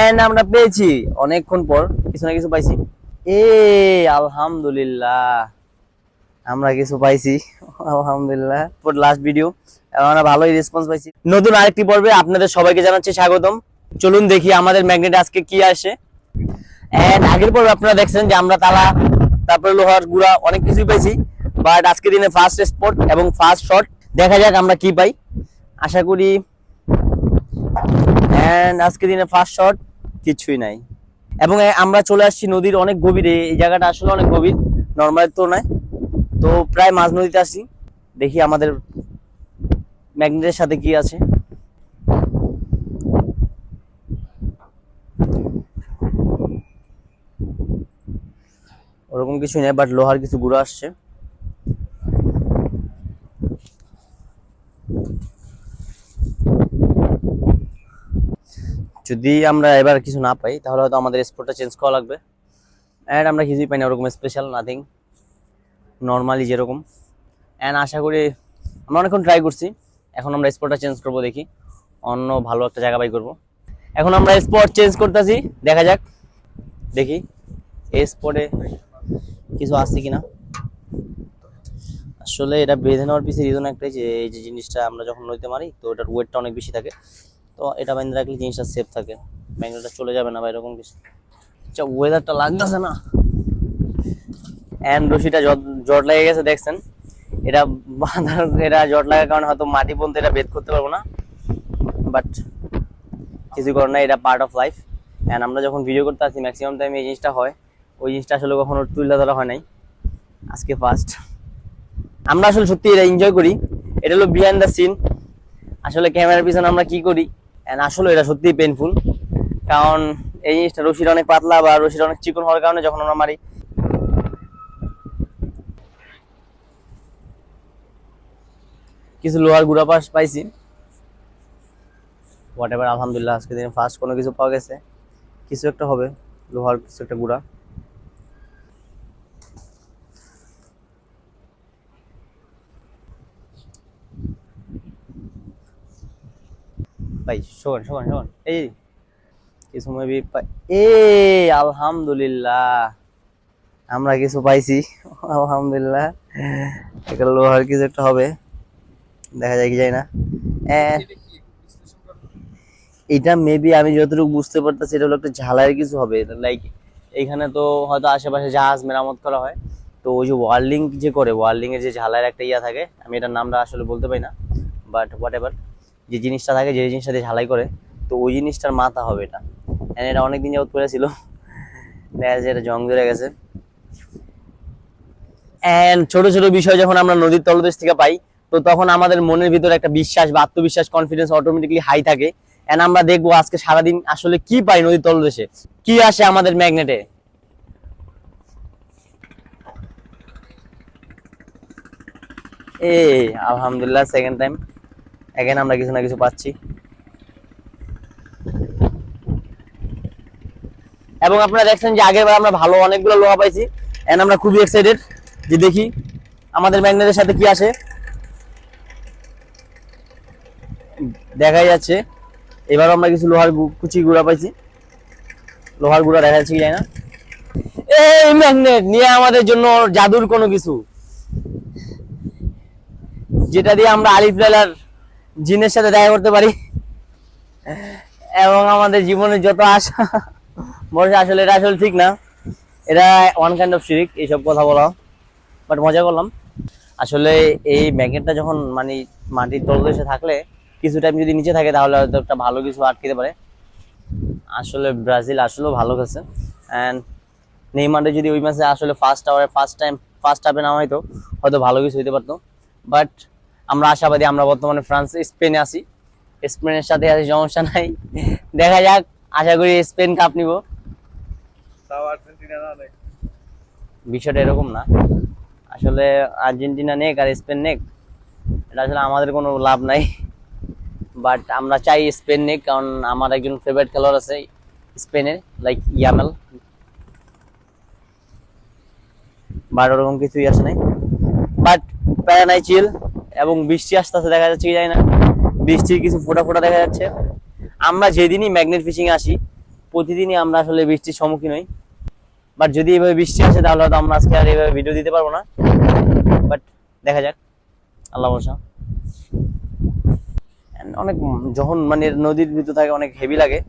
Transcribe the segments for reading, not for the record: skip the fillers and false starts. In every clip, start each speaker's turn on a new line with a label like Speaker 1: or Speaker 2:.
Speaker 1: And আমরা পেয়েছি অনেকক্ষণ পর কিছু না কিছু পাইছি। এ আলহামদুলিল্লাহ আমরা কিছু পাইছি আলহামদুলিল্লাহ। ফর লাস্ট ভিডিও আমরা ভালোই রেসপন্স পাইছি। নতুন আরেকটি পর্বে আপনাদের সবাইকে জানাচ্ছি স্বাগতম। চলুন দেখি আমাদের ম্যাগনেট আজকে কি আসে। এন্ড আগের পর্বে আপনারা দেখছেন যে আমরা তালা, তারপরে লোহার গুড়া অনেক কিছুই পাইছি, বাট আজকে দিনে ফার্স্ট স্পট এবং ফার্স্ট শট। দেখা যাক আমরা কি পাই, আশা করি। এন্ড আজকে দিনে ফার্স্ট শট কিছুই নাই। এবং আমরা চলে আসছি নদীর অনেক গভীরে। এই জায়গাটা আসলে অনেক গভীর নর্মালের তুলনায়। তো প্রায় মাঝ নদীতে আসি, দেখি আমাদের ম্যাগনেটের সাথে কি আছে। ওরকম কিছু নেই, বাট লোহার কিছু গুঁড়ো আসছে। যদি আমরা এবার কিছু না পাই তাহলে হয়তো আমাদের স্পটটা চেঞ্জ করা লাগবে। অ্যান্ড আমরা কিছুই পাই না ওরকম স্পেশাল, নাথিং, নর্মালি যেরকম। অ্যান্ড আশা করি আমরা অনেকক্ষণ ট্রাই করছি, এখন আমরা স্পটটা চেঞ্জ করবো, দেখি অন্য ভালো একটা জায়গা বাই করবো। এখন আমরা স্পট চেঞ্জ করতেছি, দেখা যাক দেখি এই স্পটে কিছু আসছে কিনা। আসলে এটা বেঁধে নেওয়ার পিছিয়ে রিজন একটাই, যে এই যে জিনিসটা আমরা যখন নদীতে মারি তো এটার ওয়েটটা অনেক বেশি থাকে, তো এটা বেঁধে রাখলে জিনিসটা সেফ থাকে, ম্যাগনেটটা চলে যাবে না বা এরকম কিছু। আচ্ছা ওয়েদারটা লাগতেছে না, এন্ড রশিটা জট লেগে গেছে দেখছেন। এটা বাঁধার, এটা জট লাগার কারণে হয়তো মাটি পর্যন্ত এটা বেদ করতে পারবো না, বাট কিছু করার না, এটা পার্ট অফ লাইফ। এন্ড আমরা যখন ভিডিও করতে আসি ম্যাক্সিমাম টাইম এই জিনিসটা হয়, ওই জিনিসটা আসলে কখনো তুলে ধরা হয় নাই, আজকে ফার্স্ট। আমরা আসলে সত্যি এটা এনজয় করি, এটা হলো বিহাইন্ড দ্য সিন। আসলে ক্যামেরার পিছনে আমরা কি করি, এন্ড আসলে এটা সত্যিই পেইনফুল, কারণ এই জিনিসটা রশিটা অনেক পাতলা বা রশিটা অনেক চিকন হওয়ার কারণে যখন আমরা মারি, কিছু লোহার গুঁড়া পাইছি। হোয়াট এভার, আলহামদুলিল্লাহ আজকে দিনে ফার্স্ট কোনো কিছু পাওয়া গেছে, কিছু একটা হবে, লোহার কিছু একটা গুঁড়া। ভাই শোন শোন শোন, এই কিছু মেবি এ আলহামদুলিল্লাহ আমরা কিছু পাইছি আলহামদুলিল্লাহ। এটা লোহার কিছু একটা হবে, দেখা যায় কি যায় না। এটা মেবি আমি যতটুকু বুঝতে পারতেছি এটা হলো একটা ঝালাইয়ের কিছু হবে, লাইক এইখানে তো হয়তো আশেপাশে জাহাজ মেরামত করা হয়, তো ওই যে ওয়ার্লিং যে করে, ওয়ার্লিং এর যে ঝালাইয়ের একটা ইয়া থাকে, আমি এটার নামটা আসলে বলতে পারি না, বাট হোয়াট এভার, যে জিনিসটা থাকে, যে জিনিসটা দিয়ে ঝালাই করে, তো ওই জিনিসটার মাথা হবে এটা। এটা অনেকদিন যাবত পড়েছিল, দেখা যাচ্ছে এটা জং ধরে গেছে। এন্ড ছোট ছোট বিষয় যখন আমরা নদীর তলদেশ থেকে পাই, তো তখন আমাদের মনের ভিতরে একটা বিশ্বাস বা আত্মবিশ্বাস, কনফিডেন্স অটোমেটিকলি হাই থাকে। এন্ড আমরা দেখবো আজকে সারাদিন আসলে কি পাই নদীর তলদেশে, কি আসে আমাদের ম্যাগনেটে। এই আলহামদুলিল্লাহ সেকেন্ড টাইম এগেন আমরা কিছু না কিছু পাচ্ছি। এবং আপনারা দেখছেন যে আগের বার আমরা ভালো অনেকগুলো লোহা পাইছি, এন্ড আমরা খুবই এক্সাইটেড যে দেখি আমাদের ম্যাগনেটের সাথে কি আসে। দেখাই যাচ্ছে এবার আমরা কিছু লোহার কুচি গুঁড়া পাইছি, লোহার গুঁড়া দেখা যাচ্ছে কি যায় না। এই ম্যাগনেট নিয়ে আমাদের জন্য জাদুর কোনো কিছু, যেটা দিয়ে আমরা আলিফ লাইলার জিনের সাথে দেখা করতে পারি এবং আমাদের জীবনের যত আশা ভরসা, আসলে এটা আসলে ঠিক না, এটা ওয়ান কাইন্ড অফ শিরিক এইসব কথা বলা, বাট মজা করলাম। আসলে এই ম্যাগনেটটা যখন মানে মাটির তলদেশে থাকলে কিছু টাইম যদি নিচে থাকে তাহলে হয়তো একটা ভালো কিছু আটকেতে পারে। আসলে ব্রাজিল আসলেও ভালো খেলছে, অ্যান্ড নেইমারে যদি ওই ম্যাচে আসলে ফার্স্ট হাফে নামা হয়তো হয়তো ভালো কিছু হইতে পারতো, বাট আমরা আশাবাদী। আমরা বর্তমানে স্পেনে আছি, স্পেনের সাথে আছে, সমস্যা নাই, দেখা যাক, আশা করি স্পেন কাপ নিব। বিষয়টা এরকম না, আসলে আর্জেন্টিনা নেক আর স্পেন নেক, এটা আসলে আমাদের কোনো লাভ নাই, বাট আমরা চাই স্পেন নেক, কারণ আমার একজন ফেভারিট খেলোয়াড় আছে স্পেনের, লাইক ইয়ামেল, বাট ওরকম কিছুই আসে নাই, বাট প্যারা নাই, চিল। এবং বৃষ্টি আসতে আসতে দেখা যাচ্ছে কি যায় না, বৃষ্টির কিছু ফোটা ফোটা দেখা যাচ্ছে। আমরা যেদিনই ম্যাগনেট ফিশিং আসি প্রতিদিনই আমরা আসলে বৃষ্টির সম্মুখীন হই। বাট যদি এইভাবে বৃষ্টি আসে তাহলে হয়তো আমরা আজকে আর এইভাবে ভিডিও দিতে পারবো না। বাট দেখা যাক, আল্লাহ ভরসা। And অনেক যখন মানে নদীর ভিতর থাকে অনেক হেভি লাগে,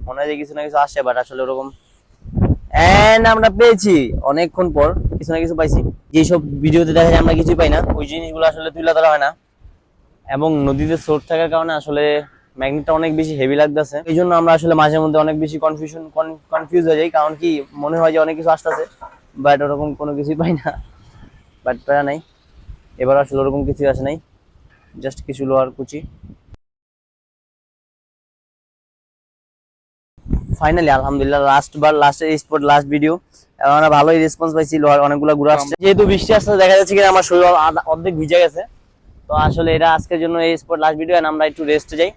Speaker 1: মনে হয় যে কিছু না কিছু আসে, বাট আসলে ওরকম। এন্ড আমরা পেয়েছি অনেকক্ষণ পর কিছু না কিছু পাইছি। যেসব ভিডিওতে দেখা যায় আমরা কিছুই পাই না, ওই জিনিসগুলো আসলে তুলে ধরা হয় না। এবং নদীতে স্রোত থাকার কারণে আসলে ম্যাগনেটটা অনেক বেশি হেভি লাগতেছে, এই জন্য আমরা আসলে মাঝে মধ্যে অনেক বেশি কনফিউজ হয়ে যাই। কারণ কি মনে হয় যে অনেক কিছু আসতেছে, বাট ওরকম কোনো কিছুই পাই না। বাট প্যারা নাই, এবার আসলে ওরকম কিছু আসে নাই, জাস্ট কিছু লোহার কুচি। ফাইনালি আলহামদুলিল্লাহ লাস্টের স্পট, লাস্ট ভিডিও, আমরা ভালোই রেসপন্স পাইছি, লোহার অনেকগুলো ঘুরে আসছে। যেহেতু বৃষ্টি আসতে দেখা যাচ্ছে কি আমার শরীর অর্ধেক ভিজে গেছে। তো আসলে এটা আজকের জন্য এই স্পট লাস্ট ভিডিও, এন্ড আমরা একটু রেস্টে যাই,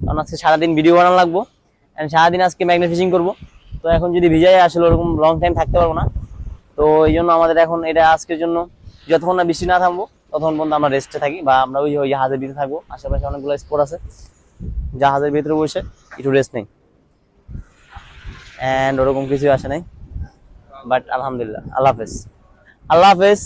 Speaker 1: কারণ আজকে সারাদিন ভিডিও বানানো লাগবো, এন্ড সারাদিন আজকে ম্যাগনেট ফিশিং করবো। তো এখন যদি ভিজে যায় আসলে ওরকম লং টাইম থাকতে পারবো না। তো এই জন্য আমাদের এখন এটা আজকের জন্য, যতক্ষণ না বৃষ্টি না থামবো ততক্ষণ পর্যন্ত আমরা রেস্টে থাকি, বা আমরা ওই জাহাজের ভিতরে থাকবো। আশেপাশে অনেকগুলো স্পট আছে, জাহাজের ভিতরে বসে একটু রেস্ট নেই। এন্ড ওরকম কিছু আসে নাই, বাট আলহামদুলিল্লাহ। আল্লাহ হাফেজ, আল্লাহ হাফেজ।